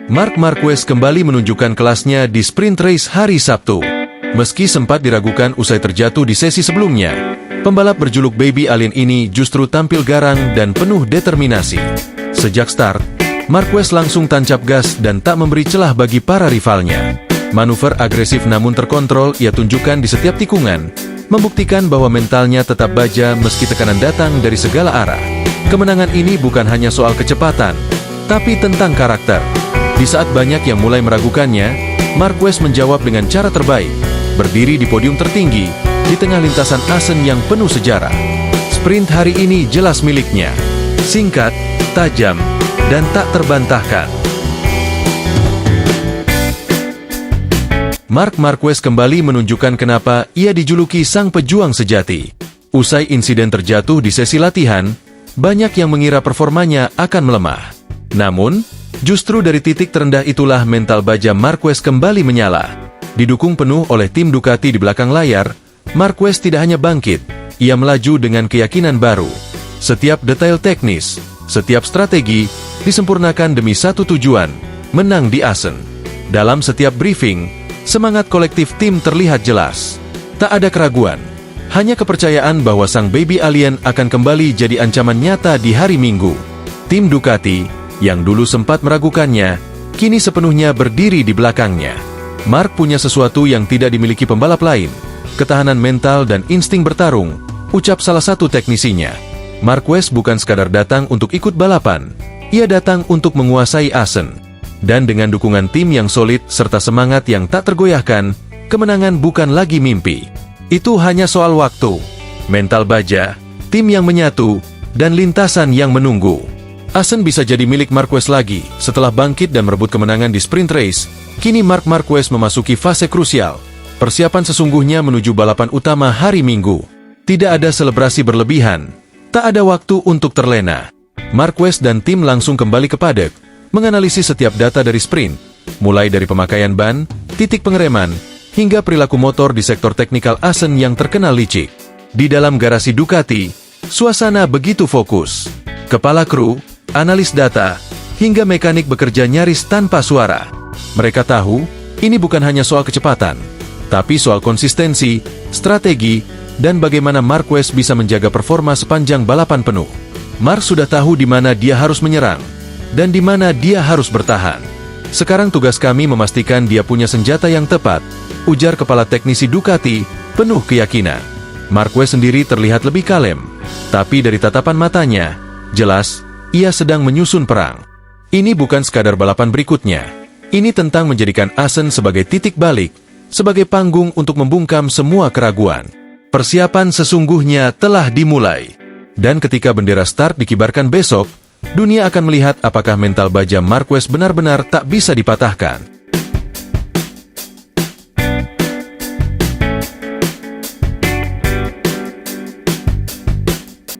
Marc Marquez kembali menunjukkan kelasnya di sprint race hari Sabtu. Meski sempat diragukan usai terjatuh di sesi sebelumnya, pembalap berjuluk Baby Alien ini justru tampil garang dan penuh determinasi. Sejak start, Marquez langsung tancap gas dan tak memberi celah bagi para rivalnya. Manuver agresif namun terkontrol ia tunjukkan di setiap tikungan, membuktikan bahwa mentalnya tetap baja meski tekanan datang dari segala arah. Kemenangan ini bukan hanya soal kecepatan, tapi tentang karakter. Di saat banyak yang mulai meragukannya, Marquez menjawab dengan cara terbaik, berdiri di podium tertinggi, di tengah lintasan Assen yang penuh sejarah. Sprint hari ini jelas miliknya. Singkat, tajam, dan tak terbantahkan. Marc Marquez kembali menunjukkan kenapa ia dijuluki sang pejuang sejati. Usai insiden terjatuh di sesi latihan, banyak yang mengira performanya akan melemah. Namun, justru dari titik terendah itulah mental baja Marquez kembali menyala. Didukung penuh oleh tim Ducati di belakang layar, Marquez tidak hanya bangkit, ia melaju dengan keyakinan baru. Setiap detail teknis, setiap strategi, disempurnakan demi satu tujuan, menang di Assen. Dalam setiap briefing, semangat kolektif tim terlihat jelas. Tak ada keraguan, hanya kepercayaan bahwa sang Baby Alien akan kembali jadi ancaman nyata di hari Minggu. Tim Ducati, yang dulu sempat meragukannya, kini sepenuhnya berdiri di belakangnya. Marc punya sesuatu yang tidak dimiliki pembalap lain, ketahanan mental dan insting bertarung, ucap salah satu teknisinya. Marquez bukan sekadar datang untuk ikut balapan, ia datang untuk menguasai Assen. Dan dengan dukungan tim yang solid serta semangat yang tak tergoyahkan, kemenangan bukan lagi mimpi. Itu hanya soal waktu, mental baja, tim yang menyatu, dan lintasan yang menunggu. Assen bisa jadi milik Marquez lagi. Setelah bangkit dan merebut kemenangan di sprint race, kini Marc Marquez memasuki fase krusial. Persiapan sesungguhnya menuju balapan utama hari Minggu. Tidak ada selebrasi berlebihan, tak ada waktu untuk terlena. Marquez dan tim langsung kembali ke paddock, menganalisis setiap data dari sprint, mulai dari pemakaian ban, titik pengereman, hingga perilaku motor di sektor teknikal Assen yang terkenal licik. Di dalam garasi Ducati, suasana begitu fokus. Kepala kru, analis data, hingga mekanik bekerja nyaris tanpa suara. Mereka tahu, ini bukan hanya soal kecepatan, tapi soal konsistensi, strategi, dan bagaimana Marquez bisa menjaga performa sepanjang balapan penuh. Marc sudah tahu di mana dia harus menyerang, dan di mana dia harus bertahan. Sekarang tugas kami memastikan dia punya senjata yang tepat, ujar kepala teknisi Ducati, penuh keyakinan. Marquez sendiri terlihat lebih kalem, tapi dari tatapan matanya, jelas, ia sedang menyusun perang. Ini bukan sekadar balapan berikutnya. Ini tentang menjadikan Assen sebagai titik balik, sebagai panggung untuk membungkam semua keraguan. Persiapan sesungguhnya telah dimulai. Dan ketika bendera start dikibarkan besok, dunia akan melihat apakah mental baja Marquez benar-benar tak bisa dipatahkan.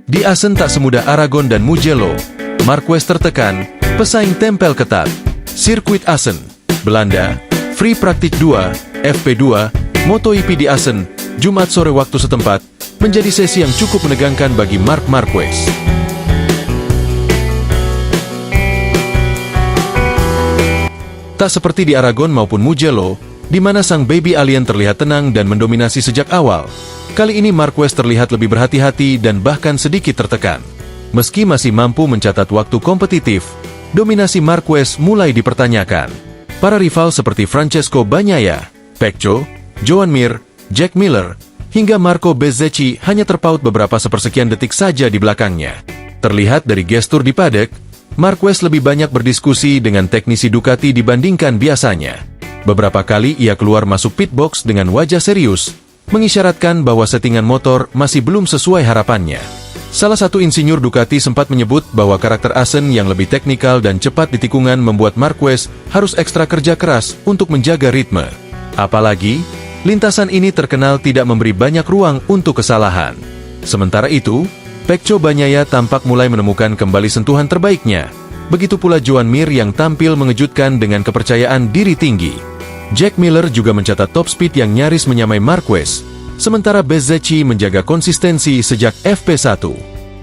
Di Assen tak semudah Aragon dan Mugello. Marquez tertekan, pesaing tempel ketat. Sirkuit Assen, Belanda, Free Practice 2, FP2, MotoGP di Assen, Jumat sore waktu setempat, menjadi sesi yang cukup menegangkan bagi Marc Marquez. Tak seperti di Aragon maupun Mugello, di mana sang Baby Alien terlihat tenang dan mendominasi sejak awal. Kali ini Marquez terlihat lebih berhati-hati dan bahkan sedikit tertekan. Meski masih mampu mencatat waktu kompetitif, dominasi Marquez mulai dipertanyakan. Para rival seperti Francesco Bagnaia, Pecco, Joan Mir, Jack Miller, hingga Marco Bezzecchi hanya terpaut beberapa sepersekian detik saja di belakangnya. Terlihat dari gestur di paddock, Marquez lebih banyak berdiskusi dengan teknisi Ducati dibandingkan biasanya. Beberapa kali ia keluar masuk pit box dengan wajah serius, mengisyaratkan bahwa settingan motor masih belum sesuai harapannya. Salah satu insinyur Ducati sempat menyebut bahwa karakter Assen yang lebih teknikal dan cepat di tikungan membuat Marquez harus ekstra kerja keras untuk menjaga ritme. Apalagi, lintasan ini terkenal tidak memberi banyak ruang untuk kesalahan. Sementara itu, Pecco Bagnaia tampak mulai menemukan kembali sentuhan terbaiknya. Begitu pula Joan Mir yang tampil mengejutkan dengan kepercayaan diri tinggi. Jack Miller juga mencatat top speed yang nyaris menyamai Marquez, sementara Bezzecchi menjaga konsistensi sejak FP1.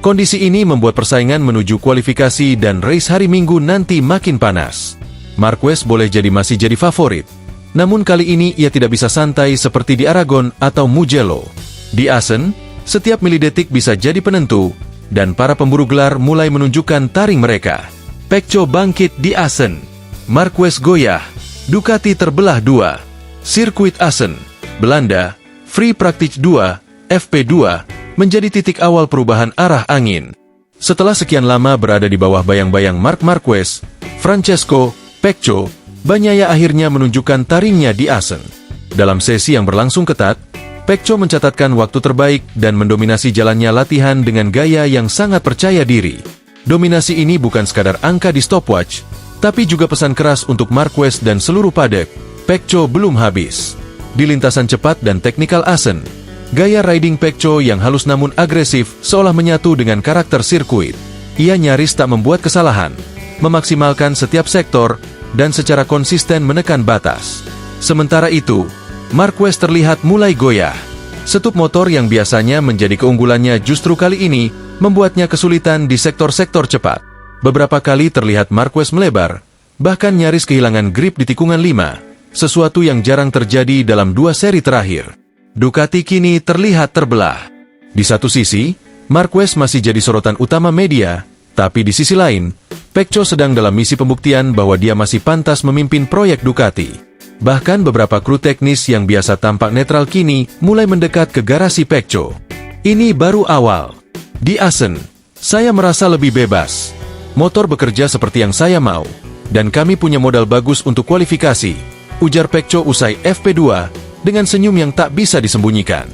Kondisi ini membuat persaingan menuju kualifikasi dan race hari Minggu nanti makin panas. Marquez boleh masih jadi favorit. Namun kali ini ia tidak bisa santai seperti di Aragon atau Mugello. Di Assen, setiap milidetik bisa jadi penentu, dan para pemburu gelar mulai menunjukkan taring mereka. Pecco bangkit di Assen. Marquez goyah. Ducati terbelah dua. Sirkuit Assen, Belanda, Free Practice 2, FP2, menjadi titik awal perubahan arah angin. Setelah sekian lama berada di bawah bayang-bayang Marc Marquez, Francesco Pecco Bagnaia akhirnya menunjukkan taringnya di Assen. Dalam sesi yang berlangsung ketat, Pecco mencatatkan waktu terbaik dan mendominasi jalannya latihan dengan gaya yang sangat percaya diri. Dominasi ini bukan sekadar angka di stopwatch, tapi juga pesan keras untuk Marquez dan seluruh paddock. Pecco belum habis. Di lintasan cepat dan teknikal Assen, gaya riding Pecco yang halus namun agresif seolah menyatu dengan karakter sirkuit. Ia nyaris tak membuat kesalahan, memaksimalkan setiap sektor, dan secara konsisten menekan batas. Sementara itu, Marquez terlihat mulai goyah. Setup motor yang biasanya menjadi keunggulannya justru kali ini membuatnya kesulitan di sektor-sektor cepat. Beberapa kali terlihat Marquez melebar, bahkan nyaris kehilangan grip di tikungan 5, sesuatu yang jarang terjadi dalam 2 seri terakhir. Ducati kini terlihat terbelah. Di satu sisi, Marquez masih jadi sorotan utama media, tapi di sisi lain, Pecco sedang dalam misi pembuktian bahwa dia masih pantas memimpin proyek Ducati. Bahkan beberapa kru teknis yang biasa tampak netral kini mulai mendekat ke garasi Pecco. Ini baru awal. Di Assen, saya merasa lebih bebas. Motor bekerja seperti yang saya mau, dan kami punya modal bagus untuk kualifikasi, ujar Pecco usai FP2 dengan senyum yang tak bisa disembunyikan.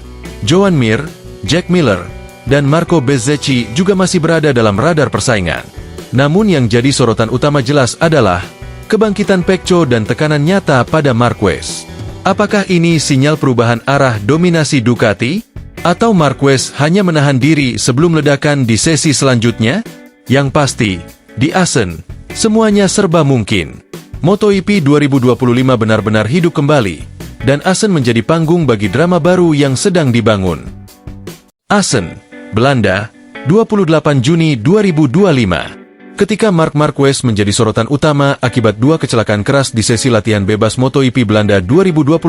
Joan Mir, Jack Miller, dan Marco Bezzecchi juga masih berada dalam radar persaingan. Namun yang jadi sorotan utama jelas adalah kebangkitan Pecco dan tekanan nyata pada Marquez. Apakah ini sinyal perubahan arah dominasi Ducati? Atau Marquez hanya menahan diri sebelum ledakan di sesi selanjutnya? Yang pasti, di Assen, semuanya serba mungkin. MotoGP 2025 benar-benar hidup kembali, dan Assen menjadi panggung bagi drama baru yang sedang dibangun. Assen, Belanda, 28 Juni 2025. Ketika Marc Marquez menjadi sorotan utama akibat 2 kecelakaan keras di sesi latihan bebas MotoGP Belanda 2025,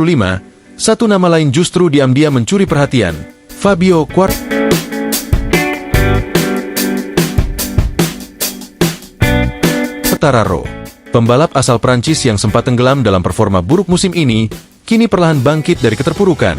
satu nama lain justru diam-diam mencuri perhatian, Fabio Quartararo. Pembalap asal Prancis yang sempat tenggelam dalam performa buruk musim ini, kini perlahan bangkit dari keterpurukan,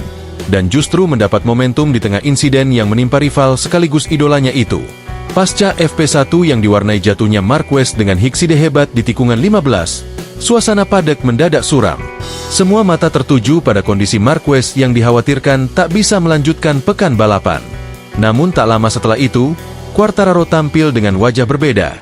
dan justru mendapat momentum di tengah insiden yang menimpa rival sekaligus idolanya itu. Pasca FP1 yang diwarnai jatuhnya Marquez dengan hikside hebat di tikungan 15, suasana paddock mendadak suram. Semua mata tertuju pada kondisi Marquez yang dikhawatirkan tak bisa melanjutkan pekan balapan. Namun tak lama setelah itu, Quartararo tampil dengan wajah berbeda.